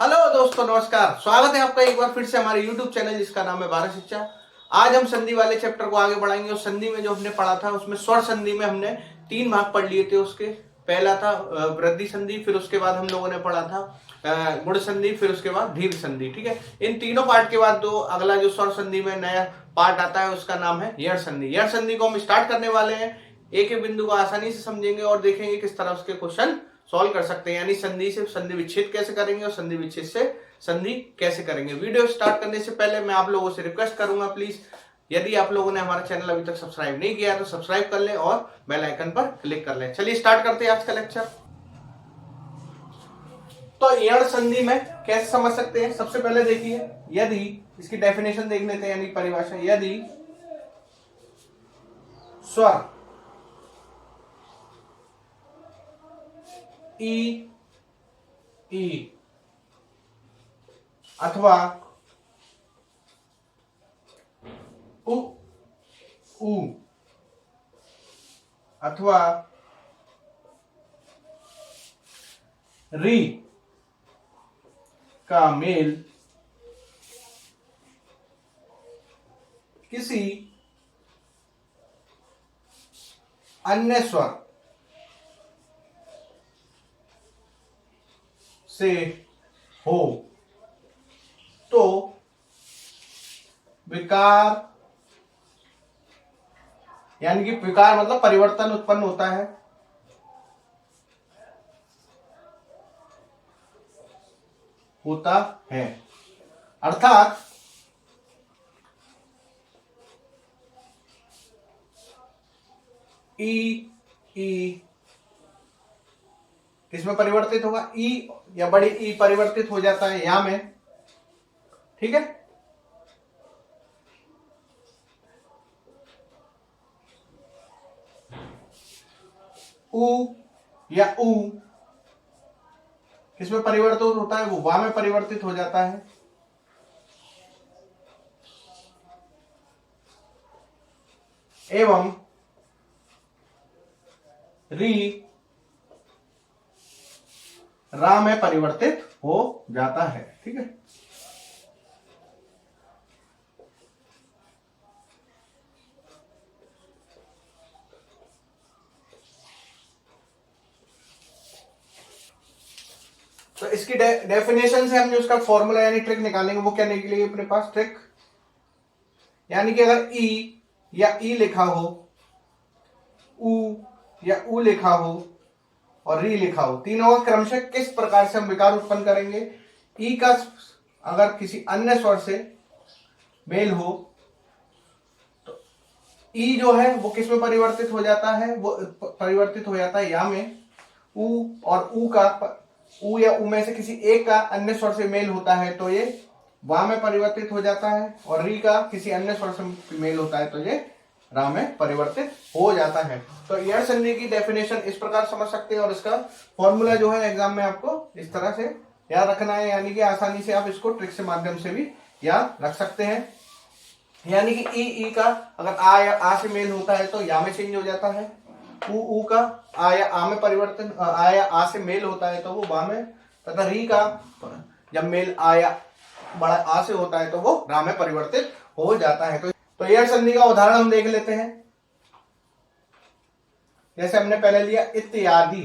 Hello दोस्तों, नमस्कार। स्वागत है आपका एक बार फिर से हमारे YouTube चैनल जिसका नाम है भारत शिक्षा। आज हम संधि वाले चैप्टर को आगे बढ़ाएंगे। और संधि में जो हमने पढ़ा था उसमें स्वर संधि में हमने 3 भाग पढ़ लिए थे। उसके पहला था वृद्धि संधि, फिर उसके बाद हम लोगों ने पढ़ा था गुण संधि, फिर उसके बाद दीर्घ संधि। ठीक है, इन तीनों पार्ट के बाद अगला जो स्वर संधि में नया पार्ट आता है उसका नाम है यड़ संधि। यड़ संधि को हम स्टार्ट करने वाले हैं। एक एक बिंदु को आसानी से समझेंगे और देखेंगे किस तरह उसके क्वेश्चन सॉल्व कर सकते हैं। यानी संधि से संधि विच्छेद कैसे करेंगे और संधि विच्छेद से संधि कैसे करेंगे। वीडियो स्टार्ट करने से पहले मैं आप लोगों से रिक्वेस्ट करूंगा, प्लीज यदि आप लोगों ने हमारा चैनल अभी तक सब्सक्राइब नहीं किया तो सब्सक्राइब कर लें और बेल आइकन पर क्लिक कर लें। चलिए स्टार्ट करते हैं आज का लेक्चर। तो यड़ संधि में कैसे समझ सकते हैं, सबसे पहले देखिए, यदि इसकी डेफिनेशन देख लेते हैं, यानी परिभाषा। यदि स्वर ई ई अथवा उ उ अथवा री का मेल किसी अन्य स्वर से हो तो विकार, यानी कि विकार मतलब परिवर्तन उत्पन्न होता है। अर्थात ई ई इसमें परिवर्तित होगा, ई या बड़ी ई परिवर्तित हो जाता है या में। ठीक है, उ या उ किसमें परिवर्तित होता है, वो वा में परिवर्तित हो जाता है। एवं री रा में परिवर्तित हो जाता है। ठीक है, तो इसकी डेफिनेशन से हमने उसका फॉर्मूला यानी ट्रिक निकालेंगे। वो क्या निकलेगी अपने पास ट्रिक, यानी कि अगर ई या ई लिखा हो, उ या उ लिखा हो और री लिखा हो, तीनों का क्रमशः किस प्रकार से हम विकार उत्पन्न करेंगे। ई का अगर किसी अन्य स्वर से मेल हो तो ई जो है वो किस में परिवर्तित हो जाता है, वो परिवर्तित हो जाता है या में। उ और उ का उ या उ में से किसी एक का अन्य स्वर से मेल होता है तो ये वा में परिवर्तित हो जाता है। और री का किसी अन्य स्वर से मेल होता है तो ये रा में परिवर्तित हो जाता है। तो यड़ संधि की डेफिनेशन इस प्रकार समझ सकते हैं और इसका फॉर्मूला जो है एग्जाम में आपको इस तरह से याद रखना है, यानी कि आसानी से आप इसको ट्रिक से माध्यम से भी याद रख सकते हैं। यानी कि ई का अगर आ या आ से मेल होता है तो या में चेंज हो जाता है। उ का आ या आ में परिवर्तन, आ या आ से मेल होता है तो वो बा में, तथा री का जब मेल आ या बड़ा आ से होता है तो वो रा में परिवर्तित हो जाता है। तो यड़ संधि का उदाहरण हम देख लेते हैं। जैसे हमने पहले लिया इत्यादि,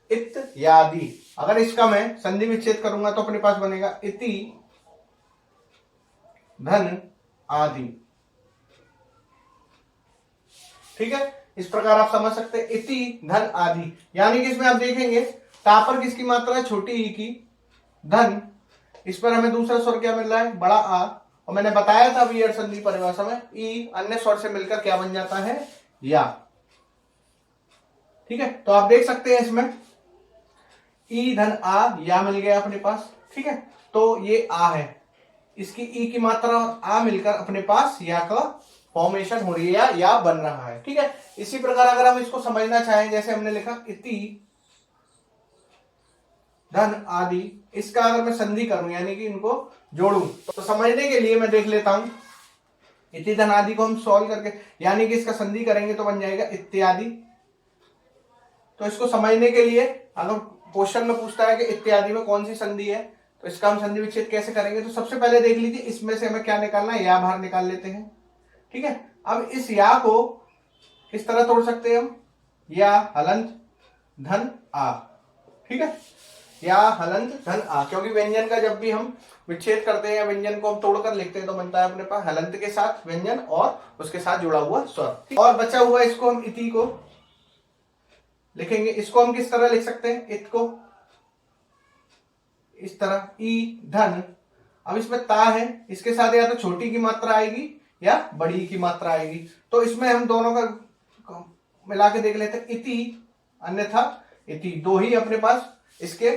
इत्यादि। अगर इसका मैं संधि विच्छेद करूंगा तो अपने पास बनेगा इति धन आदि। ठीक है, इस प्रकार आप समझ सकते हैं इति धन आदि, यानी कि इसमें आप देखेंगे ता पर किसकी मात्रा है, छोटी ई की। धन, इस पर हमें दूसरा स्वर क्या मिल रहा है, बड़ा आ। और मैंने बताया था अभी यड़ संधि परिभाषा में, ई अन्य स्वर से मिलकर क्या बन जाता है, या। ठीक है, तो आप देख सकते हैं इसमें ई धन आ या मिल गया अपने पास। ठीक है, तो ये आ है, इसकी ई की मात्रा और आ मिलकर अपने पास या का फॉर्मेशन हो रही है या बन रहा है। ठीक है, इसी प्रकार अगर हम इसको समझना चाहें, जैसे हमने लिखा इति धन आदि, इसका अगर मैं संधि करूं यानी कि इनको जोड़ूं तो समझने के लिए मैं देख लेता हूं। इति धन आदि को हम सॉल्व करके यानी कि इसका संधि करेंगे तो बन जाएगा इत्यादि। तो इसको समझने के लिए अगर क्वेश्चन में पूछता है कि इत्यादि में कौन सी संधि है, तो इसका हम संधि विच्छेद कैसे करेंगे। तो सबसे पहले देख लीजिए, इसमें से हमें क्या निकालना है, या बाहर निकाल लेते हैं। ठीक है, अब इस या को किस तरह तोड़ सकते हैं हम, या हलंत धन आ। ठीक है, या हलंत धन आ, क्योंकि व्यंजन का जब भी हम विच्छेद करते हैं या व्यंजन को हम तोड़कर लिखते हैं तो बनता है अपने पास हलंत के साथ व्यंजन और उसके साथ जुड़ा हुआ स्वर। और बचा हुआ इसको हम इति को लिखेंगे। इसको हम किस तरह लिख सकते हैं, इत को इस तरह, ई धन। अब इसमें ता है, इसके साथ या तो छोटी की मात्रा आएगी या बड़ी की मात्रा आएगी। तो इसमें हम दोनों का मिला के देख लेते हैं, इति अन्यथा इति, दो ही अपने पास इसके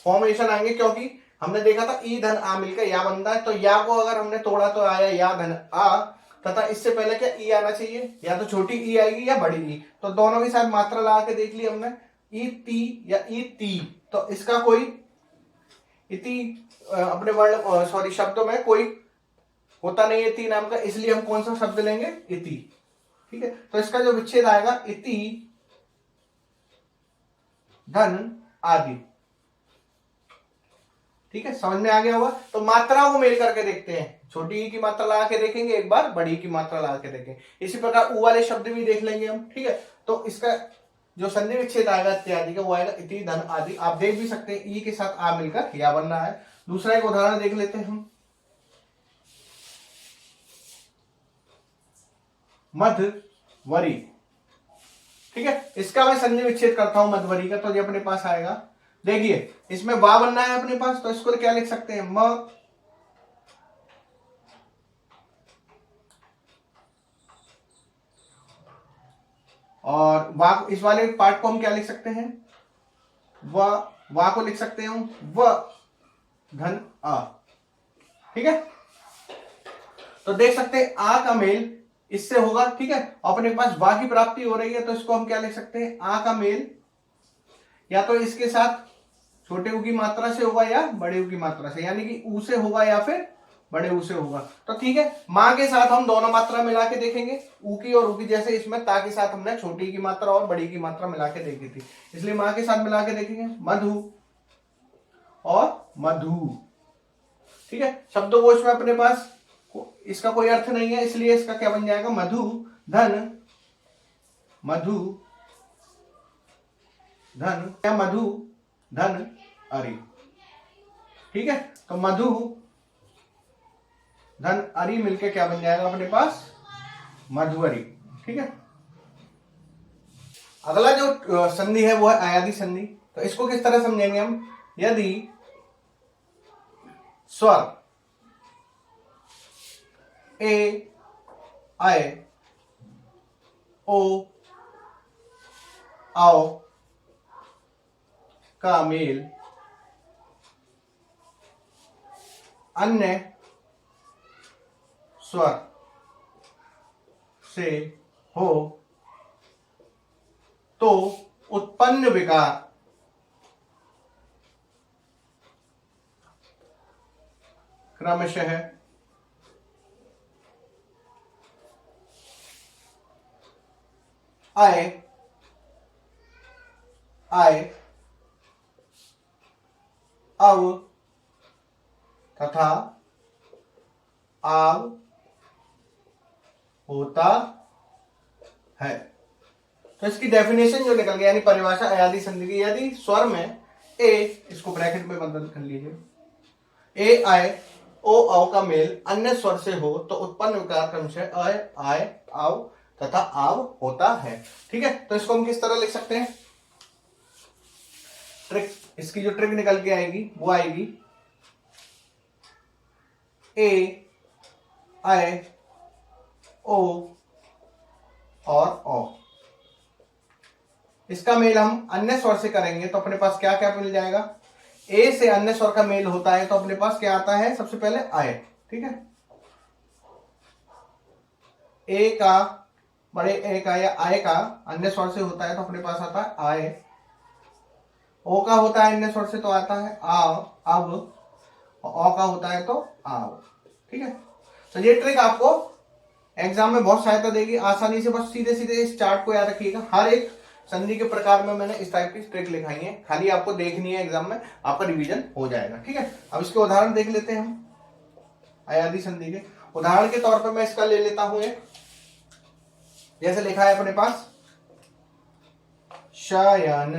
फॉर्मेशन आएंगे, क्योंकि हमने देखा था ई धन आ मिलकर या बनता है। तो या को अगर हमने तोड़ा तो आया या धन आ, तथा इससे पहले क्या ई आना चाहिए, या तो छोटी ई आएगी या बड़ी ई। तो दोनों के साथ मात्रा लगा के देख ली हमने, ई ती या ई ती। तो इसका कोई इति अपने वर्ड सॉरी शब्दों में कोई होता नहीं है ती नाम का, इसलिए हम कौन सा शब्द लेंगे, इति। ठीक है, तो इसका जो विच्छेद आएगा, इति धन आदि। ठीक है, समझ में आ गया होगा। तो मात्राओं को मेल करके देखते हैं, छोटी ई की मात्रा लगा के देखेंगे, एक बार बड़ी की मात्रा लगा के देखेंगे। इसी प्रकार उ वाले शब्द भी देख लेंगे हम। ठीक है, तो इसका जो संधि विच्छेद आएगा इत्यादि का, वो आएगा इति धन आदि। आप देख भी सकते हैं, ई के साथ आ मिलकर या बन रहा है। दूसरा एक उदाहरण देख लेते हैं हम, मधवरी। ठीक है, इसका मैं संधि विच्छेद करता हूं मधवरी का, तो ये अपने पास आएगा। देखिए, इसमें वा बनना है अपने पास, तो इसको क्या लिख सकते हैं, म, और वा, इस वाले पार्ट को हम क्या लिख सकते हैं, वा को लिख सकते हैं हम व धन आ। ठीक है, तो देख सकते हैं आ का मेल इससे होगा। ठीक है, अपने पास वा की प्राप्ति हो रही है, तो इसको हम क्या लिख सकते हैं, आ का मेल या तो इसके साथ छोटे ऊ की मात्रा से होगा या बड़े ऊ की मात्रा से, यानी कि ऊ से होगा या फिर बड़े ऊ से होगा। तो ठीक है, मां के साथ हम दोनों मात्रा मिला के देखेंगे, ऊ की और ऊ की। जैसे इसमें ता के साथ हमने छोटी की मात्रा और बड़ी की मात्रा मिला के देखी थी, इसलिए मां के साथ मिला के देखेंगे, मधु और मधु। ठीक है, शब्दकोश में अपने पास इसका कोई अर्थ नहीं है, इसलिए इसका क्या बन जाएगा, मधु धन मधु धन या मधु धन अरि। ठीक है, तो मधु धन अरि मिलके क्या बन जाएगा अपने पास, मधुवरी। ठीक है, अगला जो संधि है वो है अयादि संधि। तो इसको किस तरह समझेंगे हम, यदि स्वर ए आए ओ आओ का मेल अन्य स्वर से हो तो उत्पन्न विकार क्रमशः आए आए अव तथा आव होता है। तो इसकी डेफिनेशन जो निकल गया, यानी परिभाषा अयादि संधि की, यदि स्वर में ए, इसको ब्रैकेट में बंद कर लीजिए, ए आए ओ औ का मेल अन्य स्वर से हो तो उत्पन्न विकार क्रम से आए आए आव तथा आव होता है। ठीक है, तो इसको हम किस तरह लिख सकते हैं, ट्रिक, इसकी जो ट्रिक निकल के आएगी वो आएगी, ए आए ओ और ओ, इसका मेल हम अन्य स्वर से करेंगे तो अपने पास क्या क्या मिल जाएगा, ए से अन्य स्वर का मेल होता है तो अपने पास क्या आता है, सबसे पहले आए। ठीक है, ए का, बड़े ए का या आय का अन्य स्वर से होता है तो अपने पास आता है आय। ओ का होता है अन्य स्वर से तो आता है आव अब, और ओ का होता है तो आव। ठीक है, तो ये ट्रिक आपको एग्जाम में बहुत सहायता देगी, आसानी से बस सीधे सीधे इस चार्ट को याद रखिएगा। हर एक संधि के प्रकार में मैंने इस टाइप की ट्रिक लिखाई है, खाली आपको देखनी है, एग्जाम में आपका रिवीजन हो जाएगा। ठीक है, अब इसके उदाहरण देख लेते हैं हम अयादी संधि के। उदाहरण के तौर पर मैं इसका ले लेता हूं एक, जैसे लिखा है अपने पास शयन।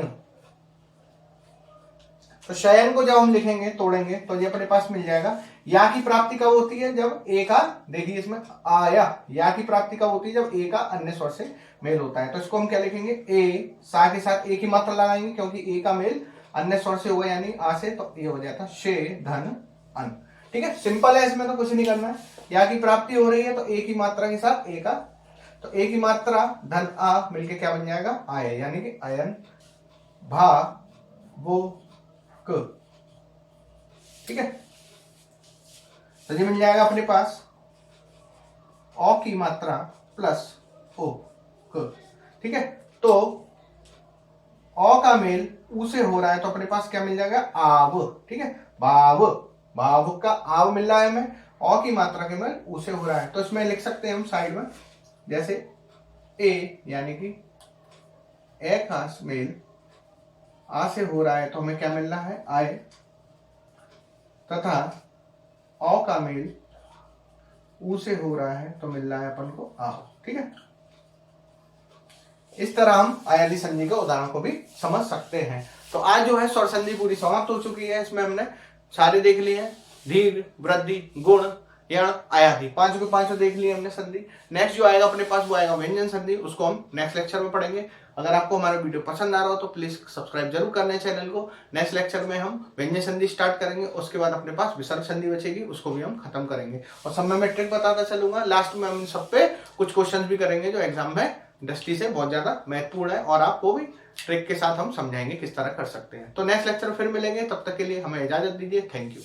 तो शयन को जब हम लिखेंगे तोड़ेंगे तो ये अपने पास मिल जाएगा। या की प्राप्ति कब होती है? जब ए का, देखिए इसमें आया, या की प्राप्ति कब होती है? जब ए का अन्य स्वर से मेल होता है। तो इसको हम क्या लिखेंगे? ए, सा के साथ ए की मात्रा लगाएंगे क्योंकि ए का मेल अन्य स्वर से हुआ यानी आ से, तो ये हो जाता शे धन अन। ठीक है, सिंपल है, इसमें तो कुछ नहीं करना है। या की प्राप्ति हो रही है तो ए की मात्रा के साथ ए का, तो ए की मात्रा धन आ मिलके क्या बन जाएगा? आय, यानी कि अयन भा वो क। ठीक है, तो ये मिल जाएगा अपने पास औ की मात्रा प्लस ओ क। ठीक है, तो औ का मेल ऊ से हो रहा है तो अपने पास क्या मिल जाएगा? आव। ठीक है, भाव, भाव का आव मिल रहा है हमें, औ की मात्रा के मेल ऊ से हो रहा है। तो इसमें लिख सकते हैं हम साइड में, जैसे ए यानी कि ए का मेल आ से हो रहा है तो हमें क्या मिल रहा है? आय, तथा औ का मेल ऊ से हो रहा है तो मिल रहा है अपन को आव। ठीक है, इस तरह हम अयादी संधि के उदाहरण को भी समझ सकते हैं। तो आज जो है स्वर संधि पूरी समाप्त हो चुकी है। इसमें हमने सारे देख लिए हैं, दीर्घ, वृद्धि, गुण, यण, अयादी, पांचों के पांचों देख लिए हमने संधि। नेक्स्ट जो आएगा अपने पास वो आएगा व्यंजन संधि, उसको हम नेक्स्ट लेक्चर में पढ़ेंगे। अगर आपको हमारा वीडियो पसंद आ रहा हो तो प्लीज सब्सक्राइब जरूर करना है चैनल को। नेक्स्ट लेक्चर में हम व्यंजन संधि स्टार्ट करेंगे, उसके बाद अपने पास विसर्ग संधि बचेगी, उसको भी हम खत्म करेंगे। और सब में मैं ट्रिक बताता चलूंगा। लास्ट में हम इन सब पे कुछ क्वेश्चन भी करेंगे जो एग्जाम में दृष्टि से बहुत ज्यादा महत्वपूर्ण है, और आपको भी ट्रिक के साथ हम समझाएंगे किस तरह कर सकते हैं। तो नेक्स्ट लेक्चर में फिर मिलेंगे, तब तक के लिए हमें इजाजत दीजिए। Thank you.